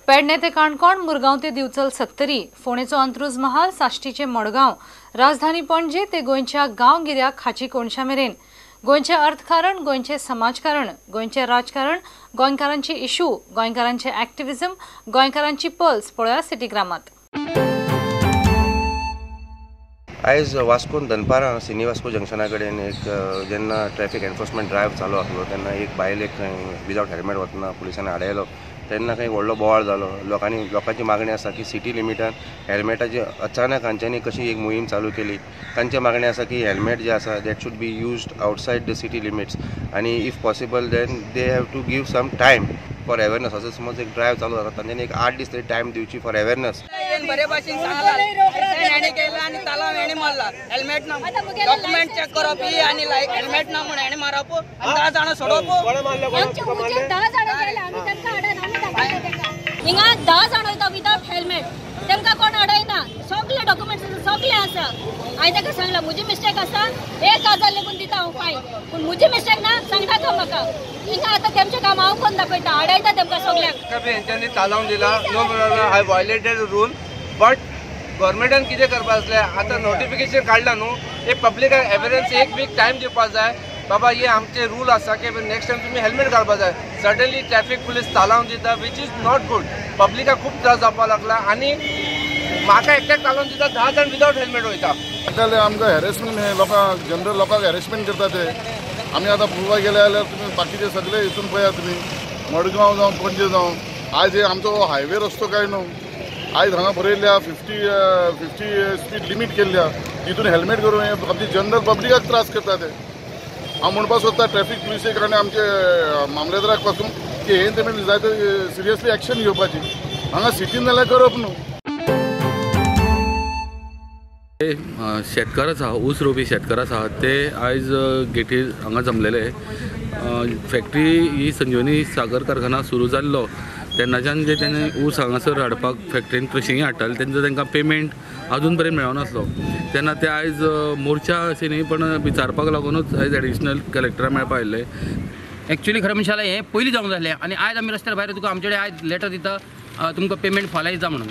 पेडणे ते काणकोण, मुरगांव ते दिवचल सत्तरी, फोणेचो अंत्रुज महाल, साश्टीचे मडगांव, राजधानी पणजे ते गोंयच्या गांवगिऱ्या खाची कोणशा मेरेन गोंयचे अर्थकारण, गोंयचे समाजकारण, गोंयचे राजकारण, गोंयकारांची इशू, गोंयकारांचे एक्टिविजम, गोंयकारांची पल्स पळोवया सिटीग्रामात। आयज वास्कोन दनपारां सिनी वास्को जंक्शना कडेन एक जेन्ना ट्रॅफिक एनफोर्समेंट ड्रायव्ह चालू आसलो तेन्ना एक बायलेक विदाउट हेल्मेट वतना पुलिसांनी आडयलो। तेन्ना खंय व्हडलो बोवाळ जालो। लोकांची मागणी आसा की सिटी लिमिटान हेल्मेटाची अचानक हांच्यांनी कशी एक मोहीम चालू केली। तांची मागणी आसा की हेल्मेट जे आसा that should be used outside the city limits आनी if possible then they have to give some time for awareness. असो समज एक ड्रायव्ह चालू जाता तांच्यांनी एक 8 दीस तरी टायम दिवची फॉर अवेरनेस। बरे भाशेन सांगला केला आनी ताला हेणे मारला हेल्मेट ना डॉक्युमेंट चेक करप ही आनी लायक हेल्मेट ना म्हण हेणे मारप आनी 10 जाणां सोडप। हिंगा 10 जाण वयता विदाउट हेल्मेट, तांकां कोण अडयना, सगळे डॉक्युमेंट्स सगळे आसा। हांवें ताका सांगला म्हजी मिस्टेक आसा, 1000 लेगून दिता हांव फायन, पूण म्हजी मिस्टेक ना सांगता म्हाका। हिंगा आतां तेमचें काम हांव कोण दाखयता, अडयता तेमकां सगळ्यांक। हेंच्यांनी चालोवन दिला, no problem, I violated rule, but गव्हर्मेंटान कितें करपा आसलें, आतां नोटिफिकेशन काडला न्हू, एक पब्लिकाक एविडन्स एक वीक टायम दिवपा जाय। बाबा हे आमचे रूल आसा की नेक्स्ट टायम तुम्ही हेल्मेट घालपा जाय। सडनली ट्रॅफिक पुलीस चालावन दिता विच इज नॉट गुड। पब्लिकाक खूब त्रास जावपा लागला आनी म्हाका एकट्याक चालोवन दिता, 10 जाण विदाउट हेल्मेट वयता। आमकां हॅरेसमेंट लोकांक जनरल लोकांक हॅरेसमेंट करता ते आमी आतां पळोवपाक गेले जाल्यार तुमी बाकीचे सगळे हितून पळयात तुमी मडगांव जावं पणजे जावं आयज आमचो हायवे रस्तो काय न्हू, आयज हांगा बरयल्ल्या 50 स्पीड लिमीट केल्ल्या, तितून हेल्मेट करून आमची जनरल पब्लिकाक त्रास करता ते। हांव म्हणपाक सोदता ट्रॅफिक पुलिसेक आनी आमचे मामलेदाराक पासून की हे तेमी जाय ते सिरियसली एक्शन घेवपाची, हांगा सिटीन जाल्यार करप न्हू। शेतकार आसा, ऊस रोवपी शेतकार आसा ते आयज गेटीर हांगा जमलेले। फॅक्टरी ही संजीवनी सागर कारखाना सुरू जाल्लो तेन्नाच्यान जे तेणे ऊस हांगासर हाडपाक फॅक्टरीन क्रशिंग हाडटाले तेंचो तांकां पेमेंट अजून पर्यंत मेळनासलो। तेन्ना ते आयज मोर्चा अशें न्ही पण विचारपाक लागूनच आयज एडिशनल कलेक्टरा मेळपा आयिल्ले। एक्चुअली खरें म्हणशाला हें पयलीं जावंक जाय आसलें आनी आयज आमी रस्त्यार भायर तुका आमचे कडेन आयज लेटर दिता तुमकां पेमेंट फाल्यां दिता म्हणून।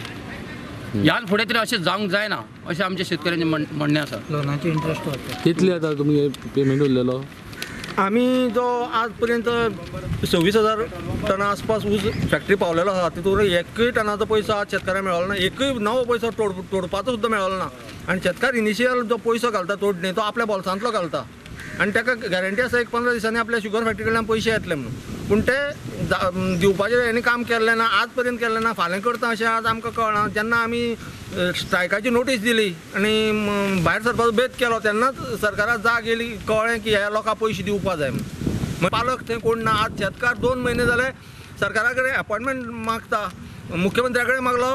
ह्यान फुडें तरी अशें जावंक जायना अशें आमच्या शेतकऱ्यांचें म्हणणें आसा। लोनाची इंट्रस्ट वता कितले आतां तुमी पेमेंट उरलेलो? आमी जो आज पर्यंत 26,000 टना आसपास ऊस फॅक्टरी पावलेलो आसा, तितून एकूय टनाचो पयसो आज शेतकाऱ्यांक मेळ्ळो ना, एकूय नवो पयसो तोडपाचो सुद्दां मेळ्ळो ना। आनी शेतकार इनिशियल जो पयसो घालता तोडणी तो आपल्या बोल्सांतलो घालता आनी ताका गॅरंटी आसा एक 15 दिसांनी आपल्या शुगर फॅक्टरी कडल्यान पयशे येतले म्हणून, पूण ते दिवपाचें हेणी काम केल्लें ना, आज पर्यंत केल्लें ना, फाल्यां करता अशें आज आमकां कळना। जेन्ना आमी स्ट्रायकाची नोटीस दिली आनी भायर सरपाचो बेत केलो तेन्नाच सरकाराक जाग येयली, कळ्ळें की ह्या लोकांक पयशे दिवपा जाय म्हणून। पालक थंय कोण ना, आज शेतकार 2 म्हयने जाले सरकारा कडेन अपॉयंटमेंट मागता, मुख्यमंत्र्या कडेन मागलो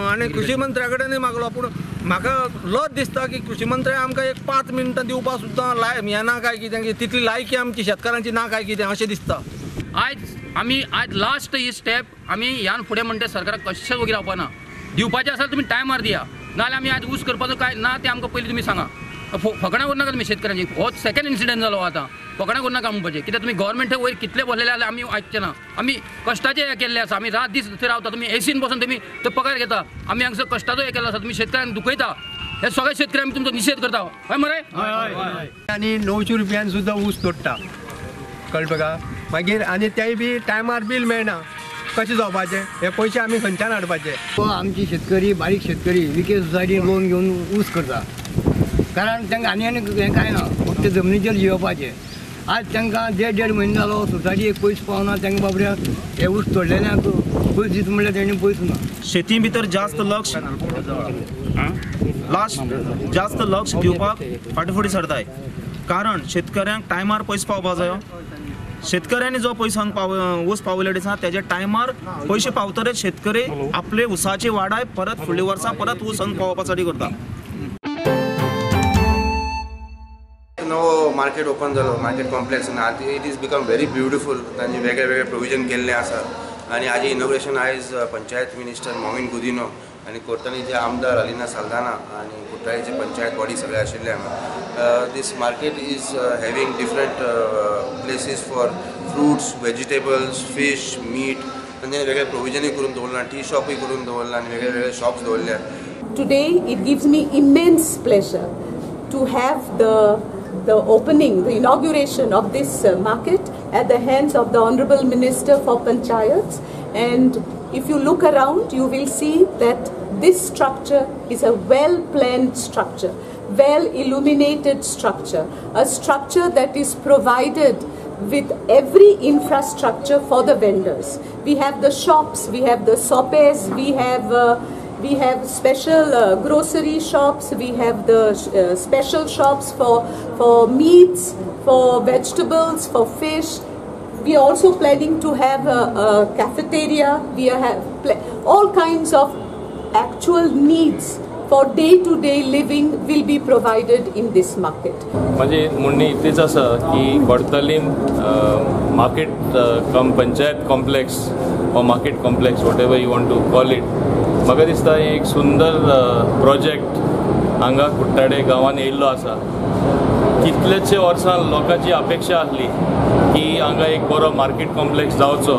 आनी कृषी मंत्र्या कडेनूय मागलो, पूण म्हाका लज दिसता की कृषी मंत्र्या आमकां एक 5 मिनटां दिवपा सुद्दां हें ना काय कितें, तितली लायकी आमची शेतकारांची ना काय कितें अशें दिसता। आज लास्ट ही स्टेप आमी ह्यान फुडें म्हणटा सरकाराक कशें वगैरे रावपाना, दिवपाचें आसा तुमी टायमार दिया, नाजाल्यार आमी आज ऊस करपाचो काय ना तें आमकां पयलीं तुमी सांगा। फकाणां करूं नाका तुमी शेतकऱ्यांची, हो सेकंड इन्सिडेंट जालो आतां, फकाणां करूं नाका म्हणपाचें, कित्याक तुमी गव्हर्मेंट वयर कितले भरलेले जाल्यार आमी आयकचे ना। आमी कश्टाचे हे केल्ले आसा, आमी रात दीस थंय रावता, तुमी एसीन बसून तुमी तो पगार घेता, आमी हांगसर कश्टाचो हे केलो आसा, तुमी शेतकऱ्यांक दुखयता, हे सगळे शेतकरी आमी तुमचो निशेध करता, हय मरे। आनी 900 रुपयान सुद्दां ऊस तोडटा, कळटा का? मागीर आनी तेंय बी टायमार बील मेळना, कशें जावपाचें? हे पयशे आमी खंयच्यान हाडपाचे? आमची शेतकरी बारीक शेतकरी विके सोसायटीन लोन घेवन ऊस करता, कारण तांकां आनी हें कांय ना, फक्त जमनीचेर जियोवपाचें। आज तांकां 1.5 म्हयनो जालो सोसायटी एक पयसो पावना, तांकां बाबड्याक हे ऊस तोडलेल्यांक पयस दीत म्हणल्यार तेणी पयसो ना। शेती भितर जास्त लक्ष दिवपाक फाटीफुटी सरताय, कारण शेतकऱ्यांक टायमार पयसो पावपाक जायो। शेतकऱ्यांनी जो पयसो ऊस पावयले दिसा तेजे टायमार पयशे पावतरे शेतकरी आपले ऊसाची वाडाय परत फुडल्या वर्सा परत ऊस पावोवपासाठी करता। नवो मार्केट ओपन जालो, मार्केट कॉम्प्लेक्स आनी it is become very beautiful. तांचे वेगळे वेगळे प्रोविजन केल्ले आसा आनी हाजे इनॉग्रेशन आयज पंचायत मिनिस्टर मोविन गुदिनो आनी कोर्टानीचे आमदार अलिना साल्दाना आनी कुट्टाळेचे पंचायत बॉडी सगळे आशिल्ले हांगा। This market is having different places for fruits, vegetables, fish, meat तांच्यांनी वेगळे प्रोविजनूय करून दवरला, टी शॉपूय करून दवरला आनी वेगळे वेगळे शॉप्स दवरल्यात. Today it gives me immense pleasure to have the opening, the inauguration of this market at the hands of the Honorable Minister for Panchayats. And if you look around, you will see that this structure is a well-planned structure, well-illuminated structure, a structure that is provided with every infrastructure for the vendors. We have the shops, we have the sopes, we have special grocery shops, we have the special shops for meats, for vegetables, for fish. We are also planning to have a cafeteria. We have all kinds of actual needs for day-to-day living will be provided in this market. माझी म्हणणी इतलीच आसा की Cortalim market come panchayat complex or market complex, whatever you want to call it, म्हाका दिसता एक सुंदर project हांगा कुट्टाडे गांवांत येयल्लो आसा. कितलेशे वर्सां लोकांची अपेक्षा आसली की हांगा एक बरो मार्केट कॉम्प्लेक्स जावचो.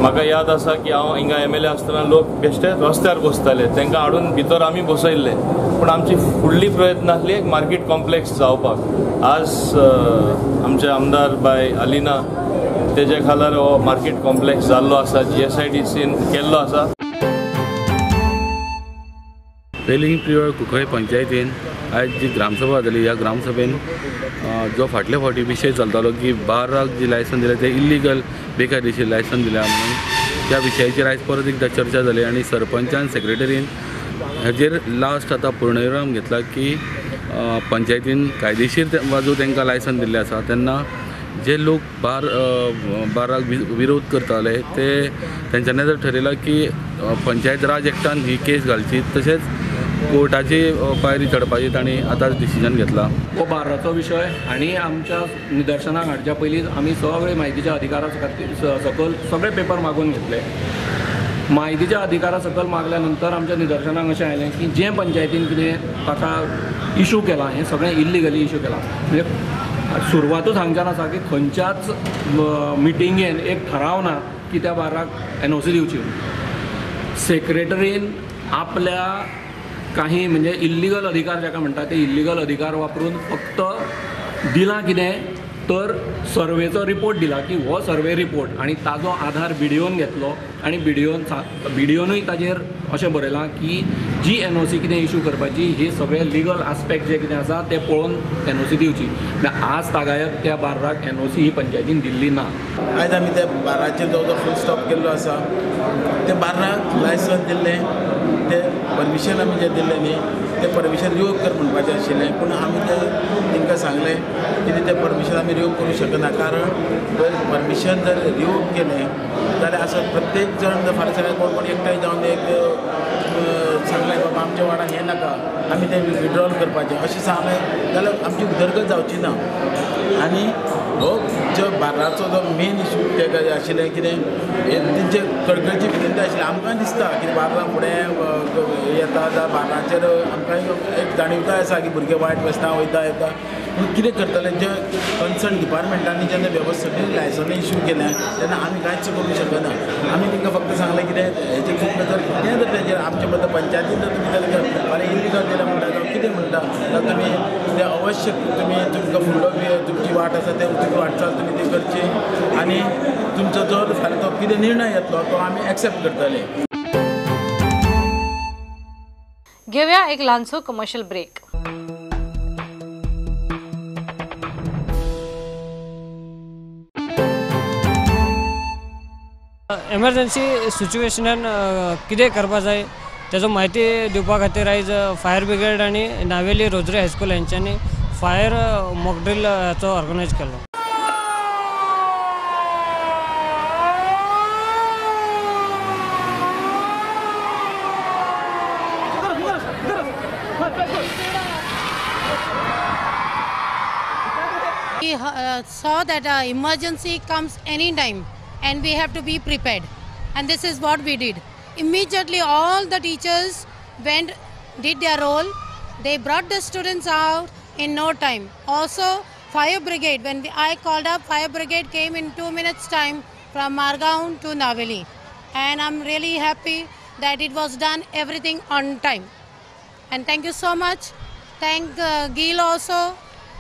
म्हाका याद आसा की हांव हिंगा MLA आसतना लोक बेश्टे रस्त्यार बसताले, तांकां हाडून भितर आमी बसयल्ले, पूण आमची फुडली प्रयत्न आसली एक मार्केट कॉम्प्लेक्स जावपाक. आज आमचे आमदार बाय अलिना तेजे खाला हो मार्केट कॉम्प्लेक्स जाल्लो आसा, GSIDCन केल्लो आसा. वेलिंग प्रिवर कुंकळे पंचायतीन आज जी ग्रामसभा जाली, ह्या ग्रामसभेन जो फाटल्या फावटी विशय चलतालो की बाराक जी लायसन दिलें ते इल्लीगल बेकायदेशीर लायसन दिल्या म्हणून त्या विशयाचेर आयज परत एकदा चर्चा जाली आनी सरपंचान सेक्रेटरीन हाजेर लास्ट आतां पूर्णविराम घेतला की पंचायतीन कायदेशीर बाजू तांकां लायसन दिल्लें आसा तेन्ना जे लोक बाराक विरोध करताले ते तेंच्यांनी जर ठरयलां की पंचायत राज एक्टान ही केस घालची, तशेंच कोर्टाची पायरी चडपाची तांणी आतांच डिसिजन घेतला. हो बाराचो विशय आनी आमच्या निदर्शनाक हाडच्या पयलींच आमी सगळे म्हायतीच्या अधिकारा सकल सगळे पेपर मागून घेतले. म्हायतीच्या अधिकारा सकल मागल्या नंतर आमच्या निदर्शनाक अशें आयलें की जें पंचायतीन कितें ताका इशू केलां हें सगळें इल्लिगली इशू केलां. म्हणजे सुरवातूच हांगच्यान आसा की खंयच्याच मिटिंगेन एक ठराव ना की त्या बाराक NOC दिवची. सेक्रेटरीन आपल्या काही म्हणजे इल्लिगल अधिकार जाका म्हणटा ते इल्लिगल अधिकार वापरून फक्त दिला कितें तर सर्वेचो रिपोर्ट दिला की हो सर्वे रिपोर्ट आनी ताजो आधार BDOन घेतलो आनी BDOनूय ताजेर अशें बरयलां की जी NOC कितें इशू करपाची ही सगळे लिगल आस्पेक्ट जे कितें आसा ते पळोवन NOC दिवची. आज तागायत त्या बाराक NOC ही पंचायतीन दिल्ली ना. आयज आमी त्या बाराचेर जो फूल स्टॉप केल्लो आसा ते बाराक लायसन दिल्लें ते परमिशन आमी जें दिल्लें न्ही ते परमिशन रिवोक कर म्हणपाचें आशिल्लें, पूण आमी तांकां सांगलें की तें परमिशन आमी रिवोक करूं शकना. कारण परमिशन जर रिवोक केलें जाल्यार असं प्रत्येक जण जर फाल्यां सगळ्याक कोण एकठांय जावन एक सांगलें बाबा आमच्या वाड्यान हें नाका आमी तें विड्रॉल करपाचें अशें सांगलें जाल्यार आमची उदरगत जावची ना. आनी हो जो बाराचो जो मेन इशू तेका आशिल्लें कितें तेंचे कळकळीची विनंती आशिल्ली. आमकां दिसता की बारा फुडें येता जाल्यार बाराचेर आमकां एक जाणीवताय आसा की भुरगे वायट वेस्तां वयता येता, पूण कितें करतले जे कन्सर्न डिपार्टमेंटांनी जेन्ना वेवस्थीत लायसन इशू केलें तेन्ना आमी कांयच करूंक शकना. आमी तांकां फक्त सांगलें कितें हेजें खूब जर कितें जर तेजेर आमचे बद्दल पंचायतीन जर तुमी जाल्यार फाल्यां इल्लिगल केलें म्हणटा जावं कितें म्हणटा जाल्यार तुमी तें अवश्य तुमी तुमकां फुडलो तुमची वाट आसा ते तुमची वाटचाल तुमी ती करची आनी तुमचो जो फाल्यां तो कितें निर्णय येतलो तो आमी एक्सेप्ट करतले. घेऊया एक ल्हानसो कमर्शियल ब्रेक. एमर्जन्सी सिच्युएशनान कितें करपा जाय तेजो म्हायती दिवपा खातीर आयज फायर ब्रिगेड आनी नावेली रोजरी हायस्कूल हेंच्यांनी फायर मॉक ड्रिल हाचो ऑर्गनायज केलो. We saw that emergency comes anytime and we have to be prepared, and this is what we did. Immediately all the teachers did their role. They brought the students out in no time. Also fire brigade, when I called up, fire brigade came in 2 minutes time from Margaon to Naveli. and I'm really happy that it was done everything on time. And thank you so much. Thank Gil also.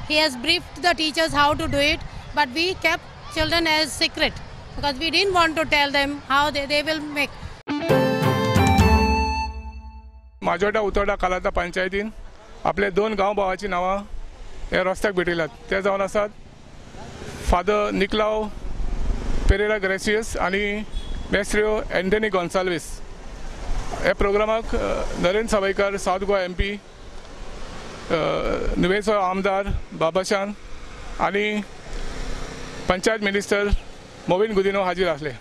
He has briefed the teachers how to do it, but we kept children as secret because we didn't want to tell them how they will make. माजोड्डा उतोड्डा कालाता पंचायतीन आपले 2 गांव भावाची नावां हे रस्त्याक भेटिल्ल्यात. ते जावन आसात फादर निकलाव पेरेरा ग्रेसियस आणि मेस्ट्रियो एंटनी गोन्साल्वीस. हे प्रोग्रामाक नरेंद्र सावयकर साउथ गोवा MP, नुवेचो आमदार बाबाशान आणि पंचायत मिनिस्टर मोविन गुदिनो हाजीर आसले.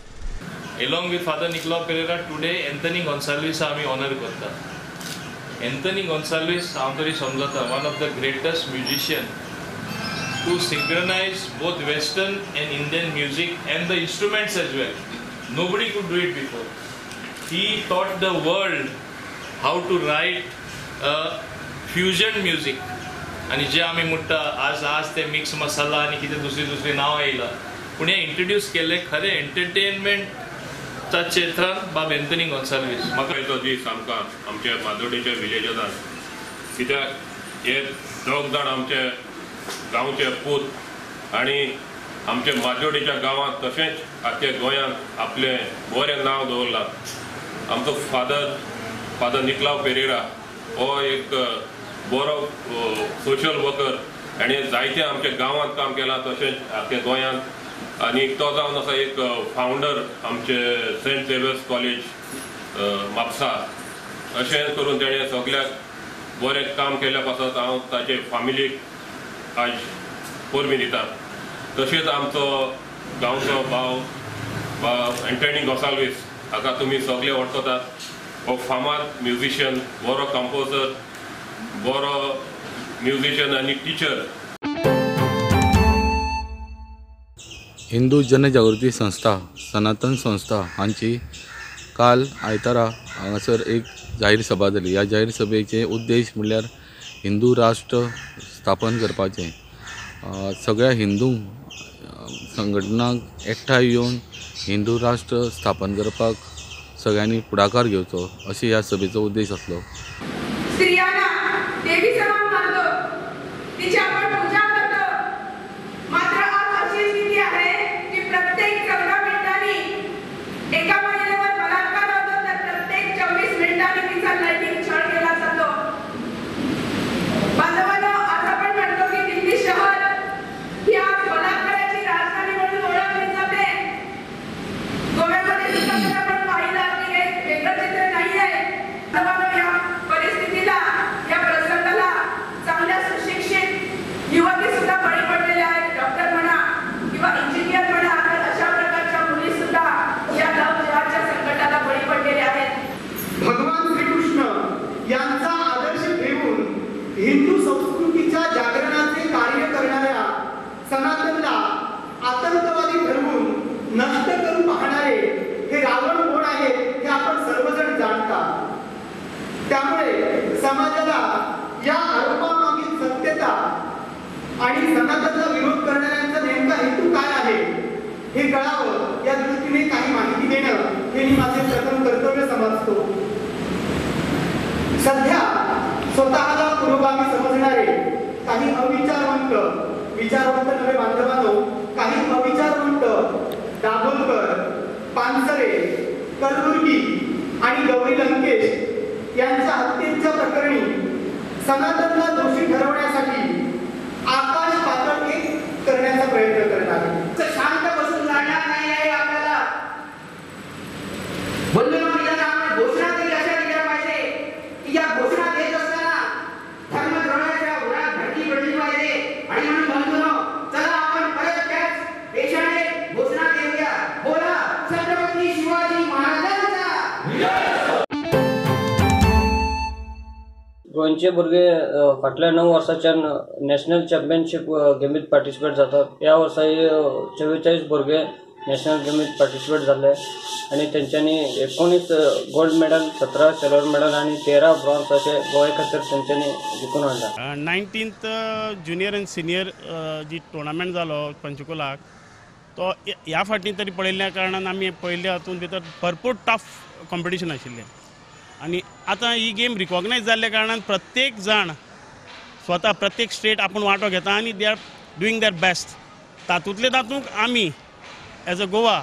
Along with Father Nicolau Pereira, today Anthony Gonsalves आमी ऑनर करता. Anthony Gonsalves हांव तरी समजता one of the greatest musician to synchronize both Western and Indian music and the instruments as well. Nobody could do it before. He taught the world how to write fusion music. आणि जे आमी म्हणटा आज ते mix मसाला आणि कितें दुसरी नांवां येयला, पूण हे इंट्रोड्यूस केले खरे एंटरटेनमेंटच्या क्षेत्रांत बाब एंथनी गोन्साल्वीस. म्हाका तो दीस आमकां आमच्या माजोड्डेच्या विलेजांत, कित्याक हे 2 जाण आमचे गांवचे पूत आणि आमच्या माजोड्डेच्या गांवांत तशेंच आख्या गोंयांत आपलें बरें नांव दवरलां. आमचो फादर निकलाव पेरेरा हो एक बरो सोशल वर्कर. आनी जायते आमच्या गांवांत काम केलां तशेंच आख्या गोंयांत. आनी तो जावन आसा एक फावंडर आमचे सेंट झेवियर्स कॉलेज म्हापसा. अशें करून तेणें सगळ्याक बरें काम केल्या पासत हांव ताचे फॅमिलीक आज पोरबी दिता. तशेंच आमचो गांवचो भाव एंटनी गोन्साल्वीस हाका तुमी सगळे वळखतात. हो फामाद म्युझिशियन, बरो कंपोजर, बरो म्युझिशियन आणि टीचर. हिंदू जनजागृती संस्था सनातन संस्था हांची काल आयतारा हांगासर एक जाहीर सभा जाली. ह्या जाहीर सभेचे उद्देश म्हणल्यार हिंदू राष्ट्र स्थापन करपाचें. सगळ्या हिंदू संघटनांक एकठांय येवन हिंदू राष्ट्र स्थापन करपाक सगळ्यांनी पुढाकार घेवचो अशी ह्या सभेचो उद्देश आसलो. स्त्रियांना देवी समान मानतो, तिची आपण पूजा करतो. मात्र आज अशी स्थिती आहे की प्रत्येक 14 मिनिटांनी एका महिलेवर बलात्कार होतो, तर प्रत्येक 24 मिनिटांनी तिचा लैंगिक छळ केला जातो. बांधवांनो, आज आपण म्हणतो की दिल्ली शहर ही आज बलात्काराची राजधानी म्हणून ओळखली जाते. गोव्यामध्ये सुद्धा आपण पाहिलं की हे वेगळं चित्र नाही आहे. बांधवांनो, या परिस्थितीला, या प्रसंगाला चांगल्या सुशिक्षित युवती सुद्धा बळी पडलेल्या आहेत. डॉक्टर म्हणा किंवा इंजिनियर म्हणा, तर अशा प्रकारच्या मुली सुद्धा या लव्हच्या संकटाला बळी पडलेल्या आहेत. भगवान श्रीकृष्ण यांचा आदर्श घेऊन हिंदू संस्कृतीच्या जागरणाचे कार्य करणाऱ्या सनातनला आतंकवादी ठरवून नष्ट करून पाहणारे हे रावण कोण आहे हे आपण सर्वजण जाणता. त्यामुळे समाजाला या आरोपामागील सत्यता आणि सनातनला विरोध करणाऱ्यांचा नेमका हेतू काय आहे हे कळावं, या दृष्टीने काही माहिती देणं हे मी माझे प्रथम कर्तव्य समजतो. सध्या स्वतःला पुरोगामी समजणारे काही अविचारवंत नवे बांधवांनो, काही अविचारवंत दाभोलकर, पानसरे, कलबुर्गी आणि गौरी लंकेश यांच्या हत्येच्या प्रकरणी सनातनला दोषी ठरवण्यासाठी आकाश पातळ एक करण्याचा प्रयत्न करत आहे. शांत बसून जाणार नाही आहे आपल्याला. घोषणा तरी अशा दिल्या पाहिजे की या घोषणा देत असताना धर्मद्रोहाच्या उरात धरती पडली पाहिजे. आणि म्हणून म्हणतो, चला आपण परत त्याच देशाने घोषणा देऊया. बोला छत्रपती शिवाजी महाराजांचा. गोंयचे भुरगे फाटल्या 9 वर्सांच्यान नॅशनल चॅम्पियनशीप गेमीत पार्टिसिपेट जातात. ह्या वर्सा 44 भुरगे नॅशनल गेमीत पार्टिसिपेट जाले आणि तेंच्यांनी 19 गोल्ड मेडल, 17 सिल्वर मेडल आणि 13 ब्रॉन्झ असे गोंय खातीर तेंच्यांनी जिखून हाडला. 19th ज्युनियर आनी सिनियर जी टुर्नामेंट जालो पंचकुलाक, तो ह्या फाटी तरी पळयल्ल्या कारणान आमी पयले हातूंत भितर भरपूर टफ कॉम्पिटिशन आशिल्लें आनी आतां ही गेम रिकॉग्नायज जाल्ल्या कारणान प्रत्येक जाण स्वता प्रत्येक स्टेट आपूण वांटो घेता आनी they are doing their best. तातूंतले तातूंत आमी एज अ गोवा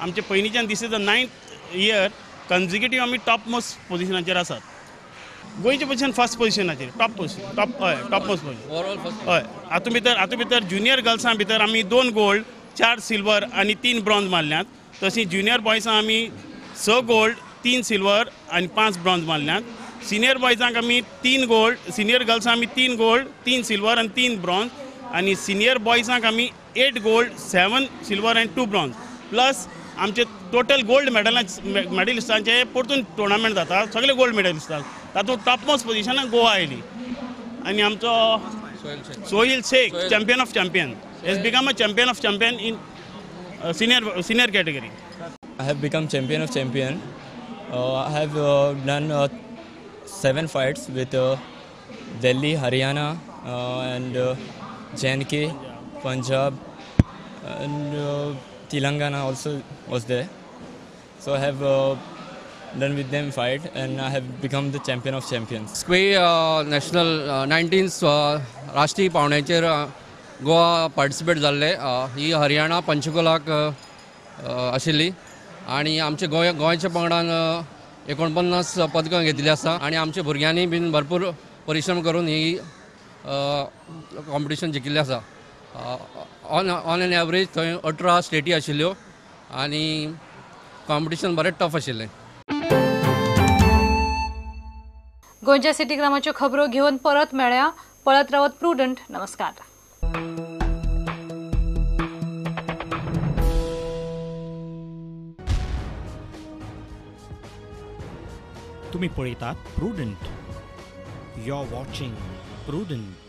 आमचे पयलींच्यान this is the 9th year consecutive आमी टॉप मोस्ट पोजिशनाचेर आसात. गोंयचे पोजिशन फर्स्ट पोजिशनाचेर टॉप मोस्ट पोजिशन हय. हातूंत भितर ज्युनियर गर्ल्सां भितर आमी 2 गोल्ड 4 सिल्वर आनी 3 ब्रॉन्झ मारल्यात. तशीं ज्युनियर बॉयजांक आमी 6 गोल्ड 3 सिल्वर आनी 5 ब्रॉन्झ मारल्यात. सिनियर बॉयजांक आमी 3 गोल्ड, सिनियर गर्ल्सांक आमी 3 गोल्ड 3 सिल्वर आनी 3 ब्रॉन्झ आनी सिनियर बॉयजांक आमी 8 गोल्ड 7 सिल्वर आनी 2 ब्रॉन्झ प्लस आमचे टोटल गोल्ड मेडलिस्टांचे परतून टुर्नामेंट जाता सगळे गोल्ड मेडलिस्टां. तातूंत टॉप मोस्ट पोजिशनाक गोवा आयली आनी आमचो Sohil Shaikh champion of champion has become a champion of champion in senior category. I have become champion of champion. I have done 7 fights with Delhi, Haryana and J&K, Punjab and Telangana also was there. So I have done with them fight and I have become the champion of champions. Sqay national 19th राष्ट्रीय पावण्याचेर Goa participate जाल्ले. ही हरियाणा पंचकुलाक आशिल्ली आनी आमचे गोंयच्या पंगडान 49 पदकां घेतिल्लीं आसा आनी आमच्या भुरग्यांनी बीन भरपूर परिश्रम करून ही कॉम्पिटिशन जिखिल्लें आसा. ऑन एन एवरेज थंय 18 स्टेटी आशिल्ल्यो आनी कॉम्पिटिशन बरें टफ आशिल्लें. गोंयच्या सिटीग्रामाच्यो खबरो घेवन परत मेळया. पळत रावत प्रुडंट. नमस्कार. तुम्ही पळयतात Prudent. You are watching prudent.